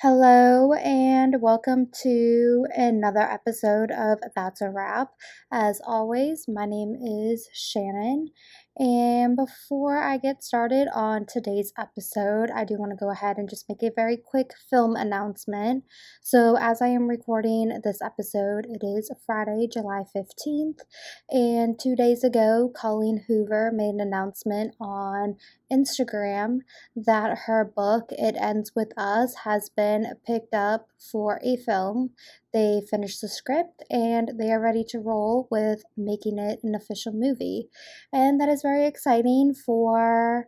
Hello and welcome to another episode of That's a Wrap. As always, my name is Shannon. And before I get started on today's episode, I do want to go ahead and just make a very quick film announcement. So, as I am recording this episode, it is Friday, July 15th. And 2 days ago, Colleen Hoover made an announcement on Instagram that her book, It Ends With Us, has been picked up for a film. They finished the script and they are ready to roll with making it an official movie. And that is very exciting for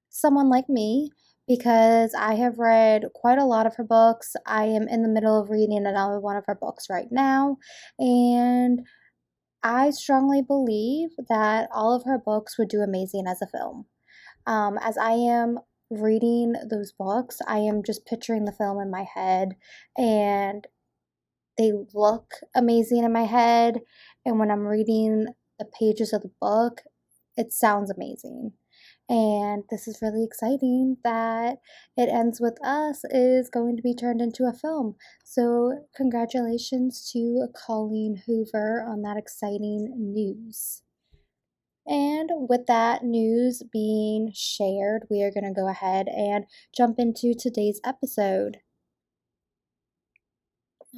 someone like me because I have read quite a lot of her books. I am in the middle of reading another one of her books right now, and I strongly believe that all of her books would do amazing as a film. As I am reading those books, I am just picturing the film in my head, and they look amazing in my head. And when I'm reading the pages of the book, it sounds amazing. And this is really exciting that It Ends With Us is going to be turned into a film. So, congratulations to Colleen Hoover on that exciting news. And with that news being shared, we are going to go ahead and jump into today's episode.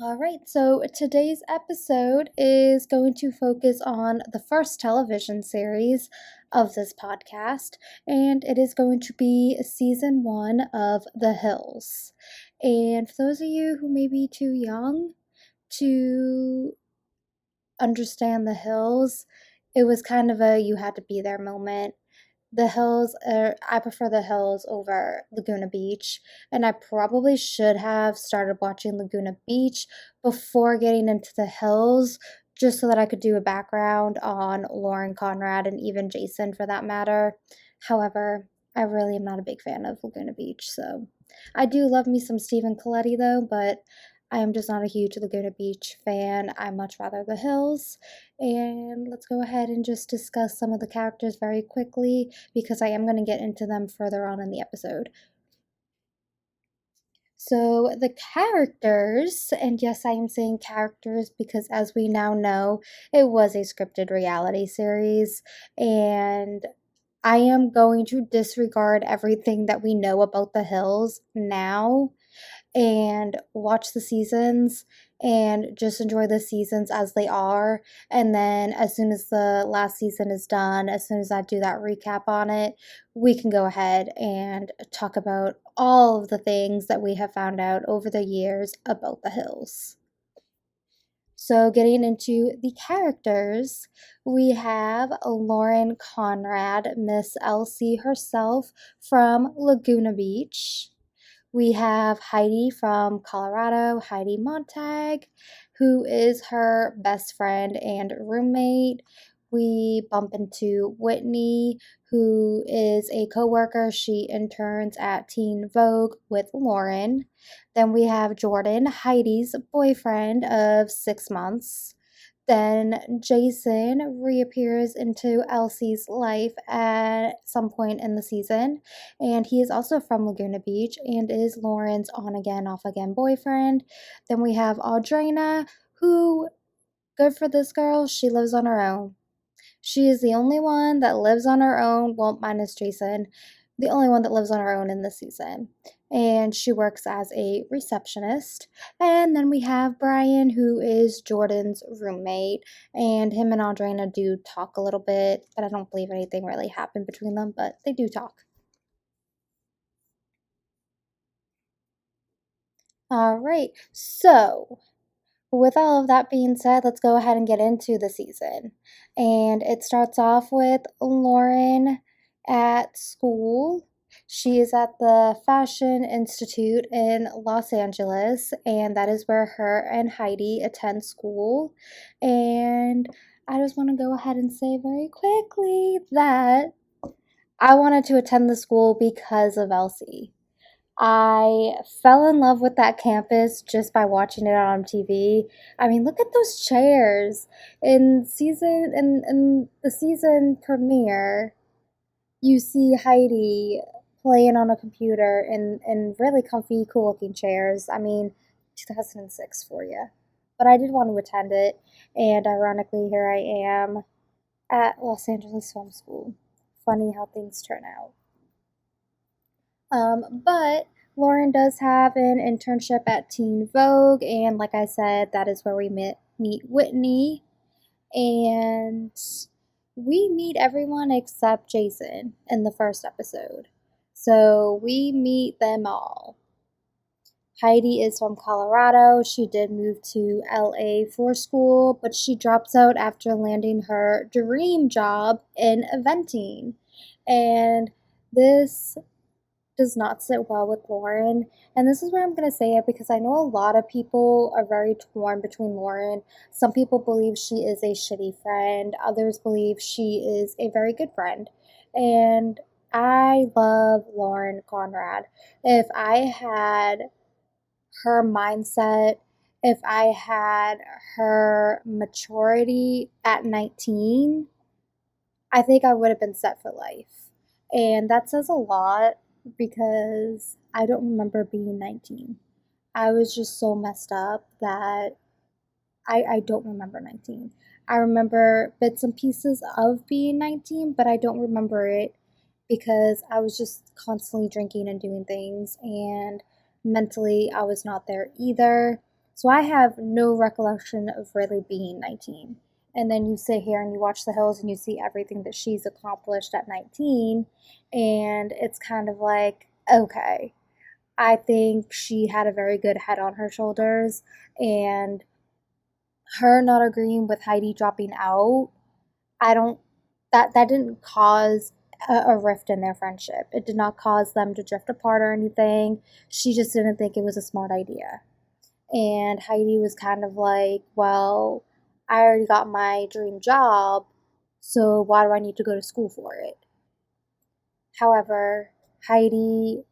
All right, so today's episode is going to focus on the first television series of this podcast, and it is going to be season 1 of The Hills. And for those of you who may be too young to understand The Hills, it was kind of a you had to be there moment. The Hills I prefer The Hills over Laguna Beach, and I probably should have started watching Laguna Beach before getting into The Hills, just so that I could do a background on Lauren Conrad and even Jason for that matter. However, I really am not a big fan of Laguna Beach, so I do love me some Stephen Coletti though, but I am just not a huge Laguna Beach fan. I much rather The Hills. And let's go ahead and just discuss some of the characters very quickly because I am going to get into them further on in the episode. So, the characters, and yes, I am saying characters because as we now know, it was a scripted reality series, and I am going to disregard everything that we know about the Hills now and watch the seasons and just enjoy the seasons as they are. And then, as soon as the last season is done, as soon as I do that recap on it, we can go ahead and talk about all of the things that we have found out over the years about the Hills. So, getting into the characters, we have Lauren Conrad, Miss Elsie herself from Laguna Beach. We have Heidi from Colorado, Heidi Montag, who is her best friend and roommate. We bump into Whitney, who is a coworker. She interns at Teen Vogue with Lauren. Then we have Jordan, Heidi's boyfriend of 6 months. Then Jason reappears into Elsie's life at some point in the season, and he is also from Laguna Beach and is Lauren's on again, off again boyfriend. Then we have Audrina, who, good for this girl, she lives on her own. She is the only one that lives on her own, well, minus Jason, the only one that lives on her own in this season. And she works as a receptionist. And then we have Brian, who is Jordan's roommate. And him and Audrina do talk a little bit, but I don't believe anything really happened between them, but they do talk. All right, so with all of that being said, let's go ahead and get into the season. And it starts off with Lauren at school. She is at the Fashion Institute in Los Angeles, and that is where her and Heidi attend school. And I just want to go ahead and say very quickly that I wanted to attend the school because of Elsie. I fell in love with that campus just by watching it on TV. I mean, look at those chairs. In the season premiere, you see Heidi playing on a computer in really comfy, cool looking chairs. I mean, 2006 for you. But I did want to attend it, and ironically, here I am at Los Angeles Film School. Funny how things turn out. But Lauren does have an internship at Teen Vogue, and like I said, that is where we meet Whitney, and we meet everyone except Jason in the first episode. So we meet them all. Heidi is from Colorado. She did move to LA for school, but she drops out after landing her dream job in eventing. And this does not sit well with Lauren. And this is where I'm going to say it because I know a lot of people are very torn between Lauren. Some people believe she is a shitty friend, others believe she is a very good friend. And I love Lauren Conrad. If I had her mindset, if I had her maturity at 19, I think I would have been set for life. And that says a lot because I don't remember being 19. I was just so messed up that I don't remember 19. I remember bits and pieces of being 19, but I don't remember it because I was just constantly drinking and doing things, and mentally I was not there either. So I have no recollection of really being 19. And then you sit here and you watch The Hills and you see everything that she's accomplished at 19, and it's kind of like, okay, I think she had a very good head on her shoulders, and her not agreeing with Heidi dropping out, I don't that didn't cause a rift in their friendship. It did not cause them to drift apart or anything. She just didn't think it was a smart idea. And Heidi was kind of like, well, I already got my dream job, so why do I need to go to school for it? However, Heidi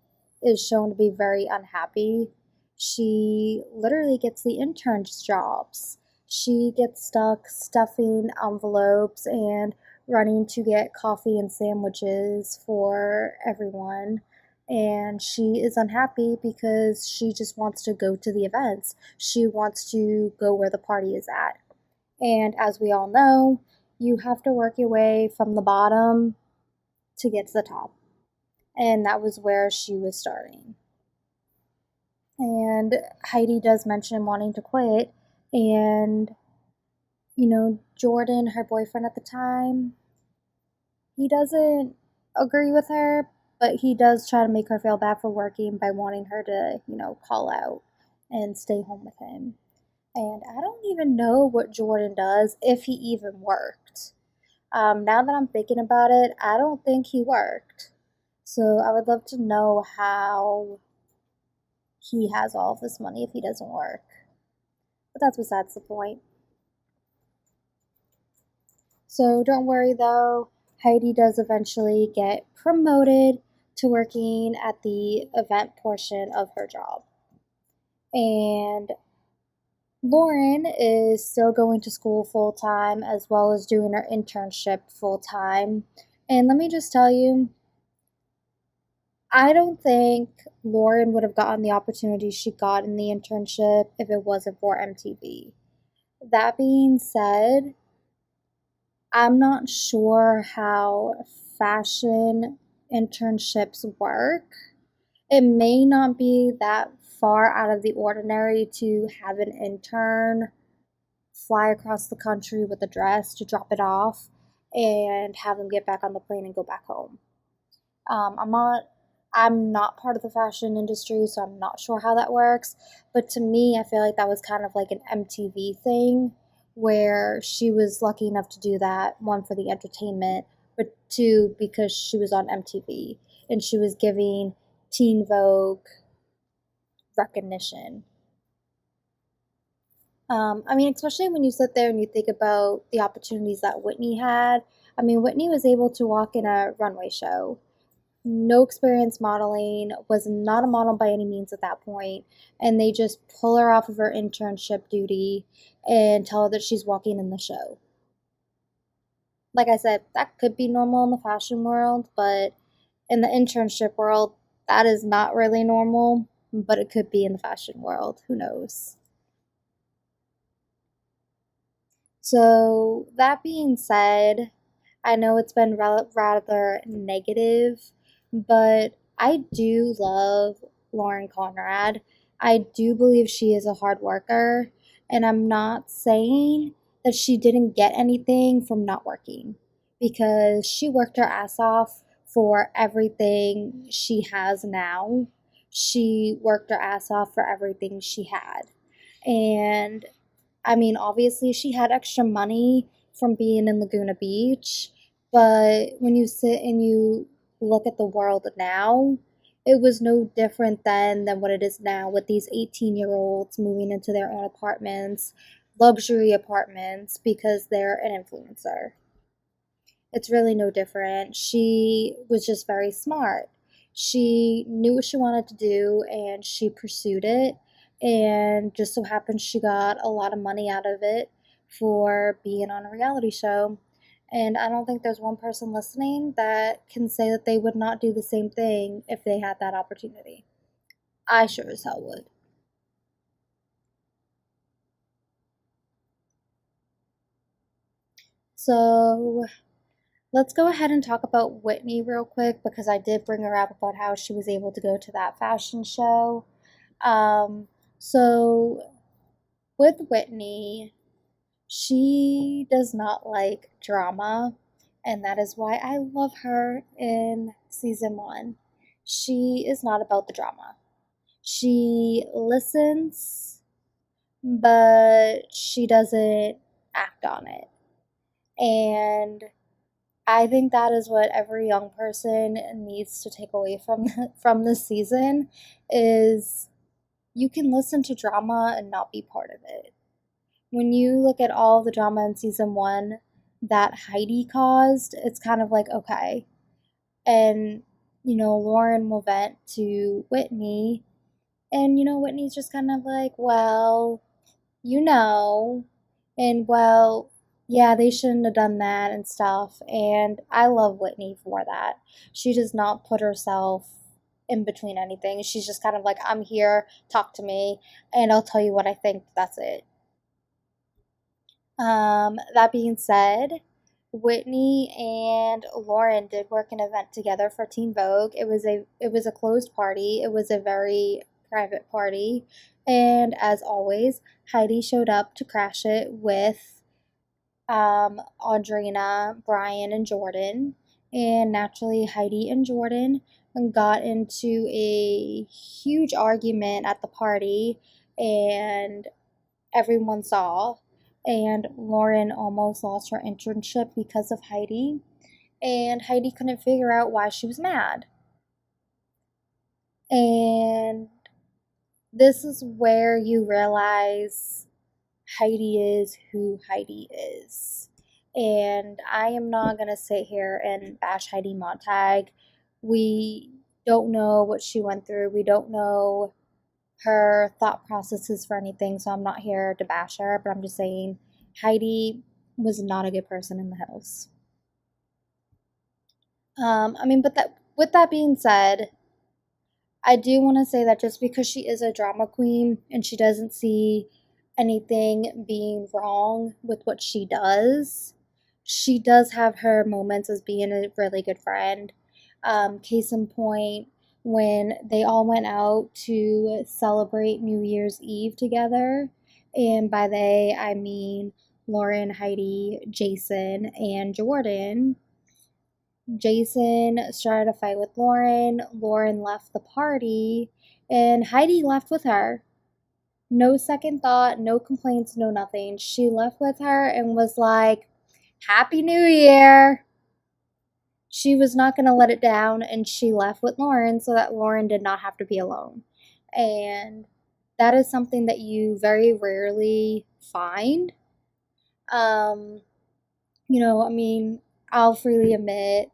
is shown to be very unhappy. She literally gets the intern's jobs. She gets stuck stuffing envelopes and running to get coffee and sandwiches for everyone. And she is unhappy because she just wants to go to the events. She wants to go where the party is at. And as we all know, you have to work your way from the bottom to get to the top. And that was where she was starting. And Heidi does mention wanting to quit, and Jordan, her boyfriend at the time, he doesn't agree with her, but he does try to make her feel bad for working by wanting her to, call out and stay home with him. And I don't even know what Jordan does, if he even worked. Now that I'm thinking about it, I don't think he worked. So I would love to know how he has all of this money if he doesn't work. But that's besides the point. So don't worry though, Heidi does eventually get promoted to working at the event portion of her job. And Lauren is still going to school full time as well as doing her internship full time. And let me just tell you, I don't think Lauren would have gotten the opportunity she got in the internship if it wasn't for MTV. That being said, I'm not sure how fashion internships work. It may not be that far out of the ordinary to have an intern fly across the country with a dress to drop it off and have them get back on the plane and go back home. I'm not part of the fashion industry, so I'm not sure how that works. But to me, I feel like that was kind of like an MTV thing where she was lucky enough to do that, one for the entertainment, but two because she was on MTV and she was giving Teen Vogue recognition. Especially when you sit there and you think about the opportunities that Whitney had. Whitney was able to walk in a runway show. No experience modeling, was not a model by any means at that point, and they just pull her off of her internship duty and tell her that she's walking in the show. Like I said, that could be normal in the fashion world, but in the internship world, that is not really normal, but it could be in the fashion world. Who knows? So, that being said, I know it's been rather negative, but I do love Lauren Conrad. I do believe she is a hard worker, and I'm not saying that she didn't get anything from not working because she worked her ass off for everything she has now. She worked her ass off for everything she had. And I mean, obviously, she had extra money from being in Laguna Beach, but when you sit and you look at the world now, it was no different than what it is now with these 18-year-olds moving into their own apartments, luxury apartments, because they're an influencer. It's really no different. She was just very smart. She knew what she wanted to do and she pursued it. And just so happened she got a lot of money out of it for being on a reality show. And I don't think there's one person listening that can say that they would not do the same thing if they had that opportunity. I sure as hell would. So let's go ahead and talk about Whitney real quick because I did bring her up about how she was able to go to that fashion show. Um, so with Whitney, she does not like drama, and that is why I love her in season one. She is not about the drama. She listens, but she doesn't act on it. And I think that is what every young person needs to take away from from this season is you can listen to drama and not be part of it. When you look at all the drama in season 1 that Heidi caused, it's kind of like okay. And Lauren will vent to Whitney and Whitney's just kind of like, well, you know, and well, yeah, they shouldn't have done that and stuff. And I love Whitney for that. She does not put herself in between anything. She's just kind of like, I'm here, talk to me, and I'll tell you what I think. That's it. That being said, Whitney and Lauren did work an event together for Teen Vogue. It was a closed party. It was a very private party, and as always, Heidi showed up to crash it with Audrina, Brian, and Jordan. And naturally, Heidi and Jordan got into a huge argument at the party, and everyone saw. And Lauren almost lost her internship because of Heidi. And Heidi couldn't figure out why she was mad. And this is where you realize Heidi is who Heidi is. And I am not going to sit here and bash Heidi Montag. We don't know what she went through. We don't know her thought processes for anything, so I'm not here to bash her, but I'm just saying Heidi was not a good person in the house. But with that being said, I do want to say that just because she is a drama queen and she doesn't see anything being wrong with what she does have her moments as being a really good friend. Case in point, when they all went out to celebrate New Year's Eve together, and by they, I mean Lauren, Heidi, Jason, and Jordan. Jason started a fight with Lauren. Lauren left the party, and Heidi left with her. No second thought, no complaints, no nothing. She left with her and was like, Happy New Year! She was not going to let it down, and she left with Lauren so that Lauren did not have to be alone. And that is something that you very rarely find. Um, I'll freely admit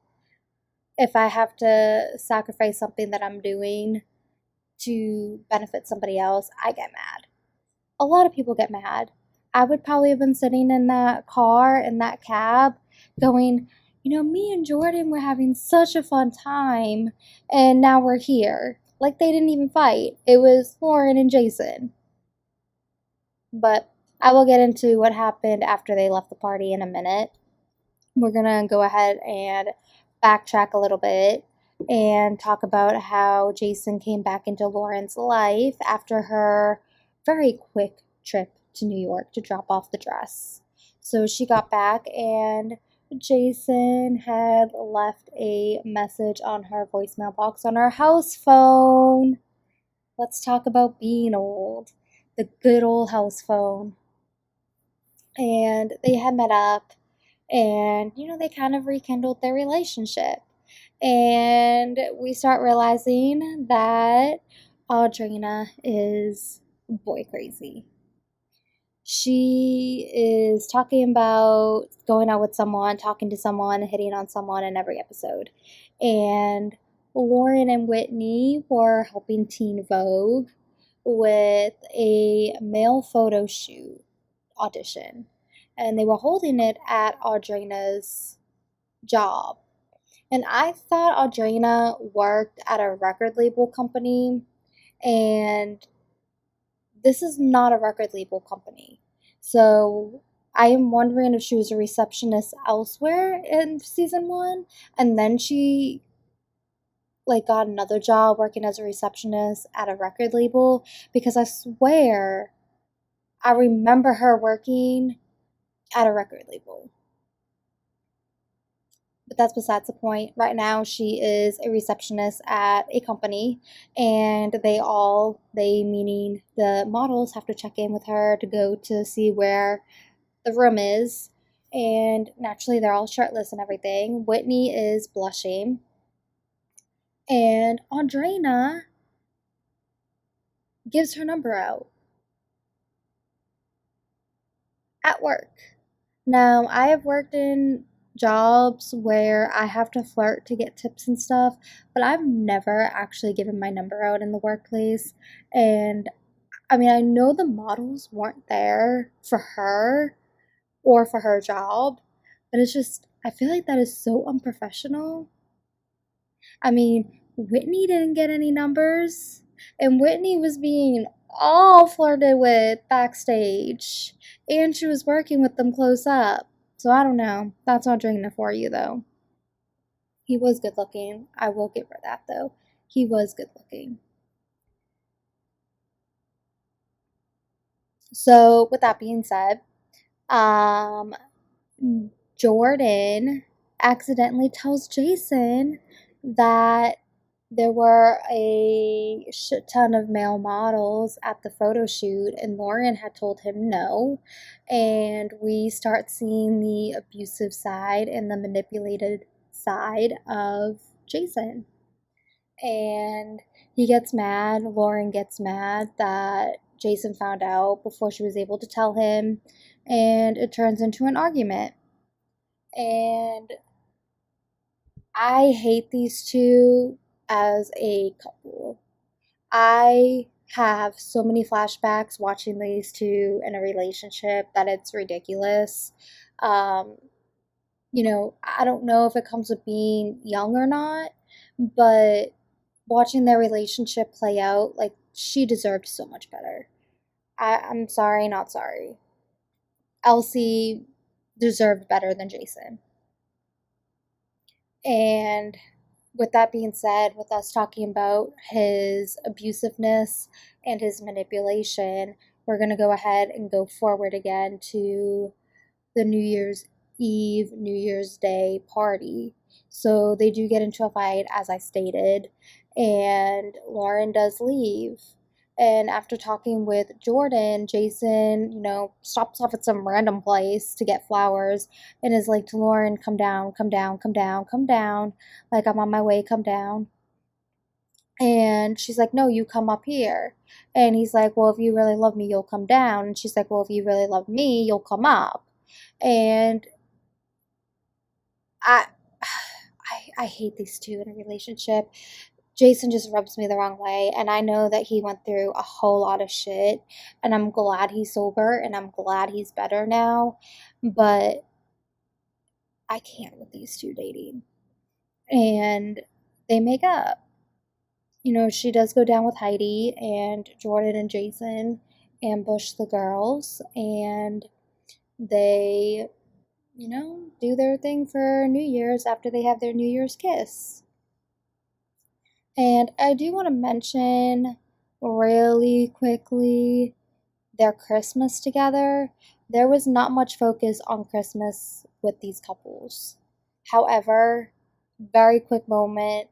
if I have to sacrifice something that I'm doing to benefit somebody else, I get mad. A lot of people get mad. I would probably have been sitting in that car, in that cab, going, me and Jordan were having such a fun time, and now we're here. Like, they didn't even fight. It was Lauren and Jason. But I will get into what happened after they left the party in a minute. We're gonna go ahead and backtrack a little bit and talk about how Jason came back into Lauren's life after her very quick trip to New York to drop off the dress. So she got back, and Jason had left a message on her voicemail box on her house phone. Let's talk about being old. The good old house phone. And they had met up, and they kind of rekindled their relationship. And we start realizing that Audrina is boy crazy. She is talking about going out with someone, talking to someone, hitting on someone in every episode. And Lauren and Whitney were helping Teen Vogue with a male photo shoot audition. And they were holding it at Audrina's job. And I thought Audrina worked at a record label company, and this is not a record label company. So I am wondering if she was a receptionist elsewhere in season 1, and then she got another job working as a receptionist at a record label, because I swear I remember her working at a record label. But that's besides the point. Right now, she is a receptionist at a company, and they meaning the models, have to check in with her to go to see where the room is. And naturally, they're all shirtless and everything. Whitney is blushing. And Audrina gives her number out at work. Now, I have worked in jobs where I have to flirt to get tips and stuff, but I've never actually given my number out in the workplace. And I mean, I know the models weren't there for her or for her job, but it's just, I feel like that is so unprofessional. I mean, Whitney didn't get any numbers, and Whitney was being all flirted with backstage, and she was working with them close up. So I don't know. That's Audrina for you, though. He was good looking. I will give her that, though. He was good looking. So, with that being said, um, Jordan accidentally tells Jason that there were a shit ton of male models at the photo shoot, and Lauren had told him no. And we start seeing the abusive side and the manipulated side of Jason. And he gets mad. Lauren gets mad that Jason found out before she was able to tell him, and it turns into an argument. And I hate these two as a couple. I have so many flashbacks watching these two in a relationship that it's ridiculous. Um, I don't know if it comes with being young or not, but watching their relationship play out, she deserved so much better. I'm sorry, not sorry. Elsie deserved better than Jason. And with that being said, with us talking about his abusiveness and his manipulation, we're going to go ahead and go forward again to the New Year's Eve, New Year's Day party. So they do get into a fight, as I stated, and Lauren does leave. And after talking with Jordan, Jason, stops off at some random place to get flowers and is like to Lauren, come down, come down, come down, come down. Like, I'm on my way, come down. And she's like, no, you come up here. And he's like, well, if you really love me, you'll come down. And she's like, well, if you really love me, you'll come up. And I, I hate these two in a relationship. Jason just rubs me the wrong way, and I know that he went through a whole lot of shit, and I'm glad he's sober, and I'm glad he's better now, but I can't with these two dating. And they make up. She does go down with Heidi, and Jordan and Jason ambush the girls, and they, do their thing for New Year's after they have their New Year's kiss. And I do want to mention really quickly their Christmas together. There was not much focus on Christmas with these couples. However, very quick moment.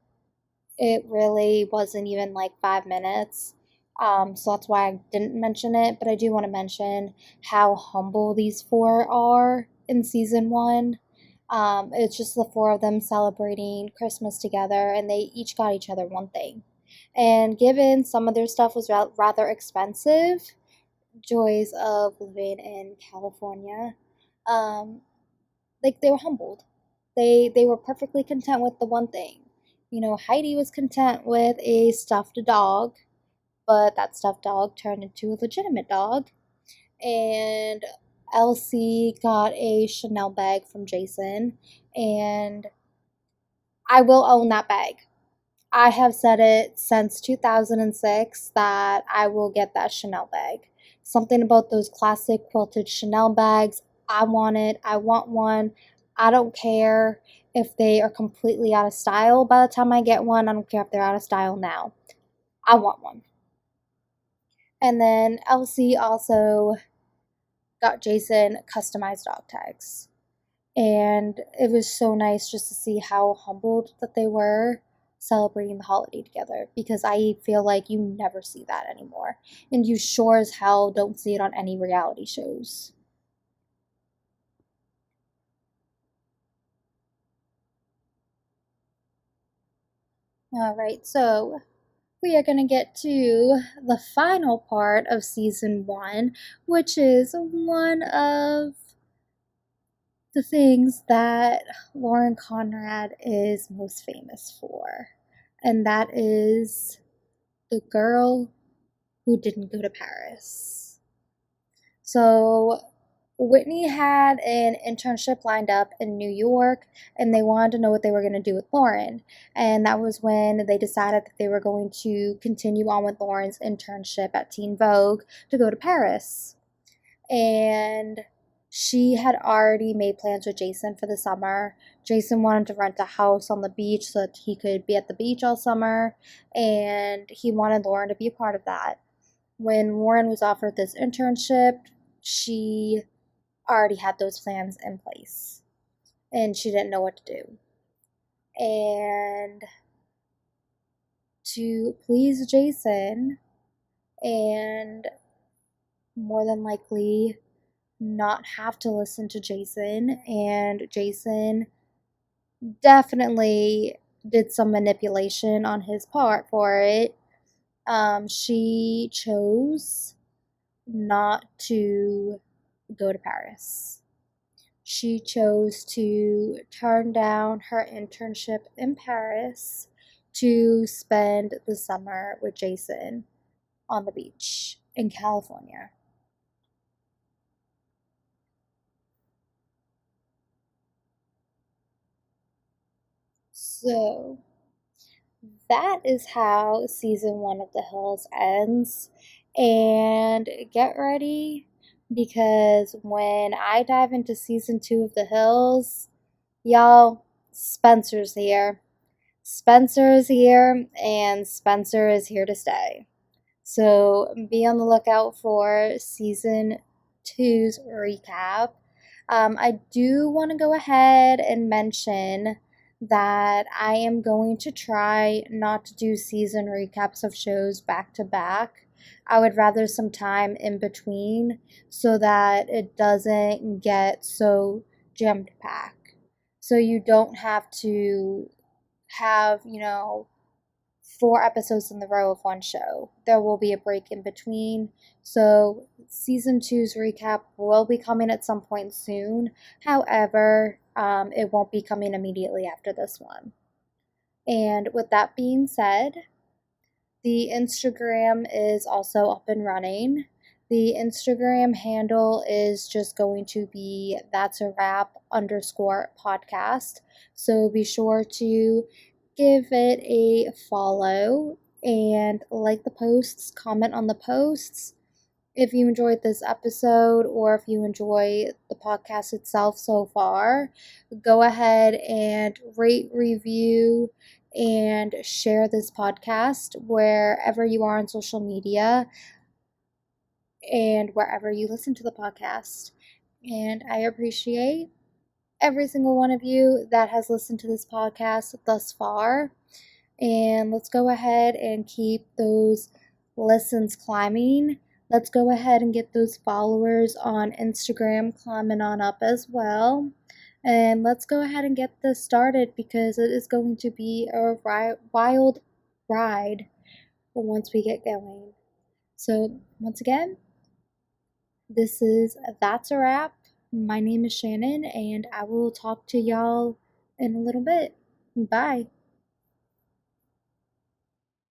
It really wasn't even like 5 minutes. So that's why I didn't mention it. But I do want to mention how humble these four are in season one. It's just the four of them celebrating Christmas together, and they each got each other one thing. And given some of their stuff was rather expensive, joys of living in California, um, like they were humbled. They were perfectly content with the one thing. Heidi was content with a stuffed dog, but that stuffed dog turned into a legitimate dog. And Elsie got a Chanel bag from Jason, and I will own that bag. I have said it since 2006 that I will get that Chanel bag. Something about those classic quilted Chanel bags. I want it. I want one. I don't care if they are completely out of style by the time I get one. I don't care if they're out of style now. I want one. And then Elsie also got Jason customized dog tags. And it was so nice just to see how humbled that they were celebrating the holiday together, because I feel like you never see that anymore. And you sure as hell don't see it on any reality shows. Alright, so we are going to get to the final part of season one, which is one of the things that Lauren Conrad is most famous for, and that is the girl who didn't go to Paris. So Whitney had an internship lined up in New York, and they wanted to know what they were going to do with Lauren. And that was when they decided that they were going to continue on with Lauren's internship at Teen Vogue to go to Paris. And she had already made plans with Jason for the summer. Jason wanted to rent a house on the beach so that he could be at the beach all summer, and he wanted Lauren to be a part of that. When Lauren was offered this internship, she already had those plans in place, and she didn't know what to do. And to please Jason, and more than likely not have to listen to Jason, and Jason definitely did some manipulation on his part for it. She chose not to go to Paris. She chose to turn down her internship in Paris to spend the summer with Jason on the beach in California. So, that is how season one of The Hills ends. And get ready, because when I dive into season two of The Hills, y'all, Spencer's here. Spencer is here, and Spencer is here to stay. So be on the lookout for season two's recap. I do want to go ahead and mention that I am going to try not to do season recaps of shows back to back. I would rather some time in between so that it doesn't get so jammed packed. So you don't have to have, 4 episodes in the row of one show. There will be a break in between. So, season two's recap will be coming at some point soon. However, it won't be coming immediately after this one. And with that being said, the Instagram is also up and running. The Instagram handle is just going to be that's a wrap underscore podcast. So be sure to give it a follow and like the posts, comment on the posts. If you enjoyed this episode or if you enjoy the podcast itself so far, go ahead and rate, review, and share this podcast wherever you are on social media and wherever you listen to the podcast. And I appreciate every single one of you that has listened to this podcast thus far. And let's go ahead and keep those listens climbing. Let's go ahead and get those followers on Instagram climbing on up as well. And let's go ahead and get this started because it is going to be a wild ride once we get going. So, once again, this is That's a Wrap. My name is Shannon, and I will talk to y'all in a little bit. Bye.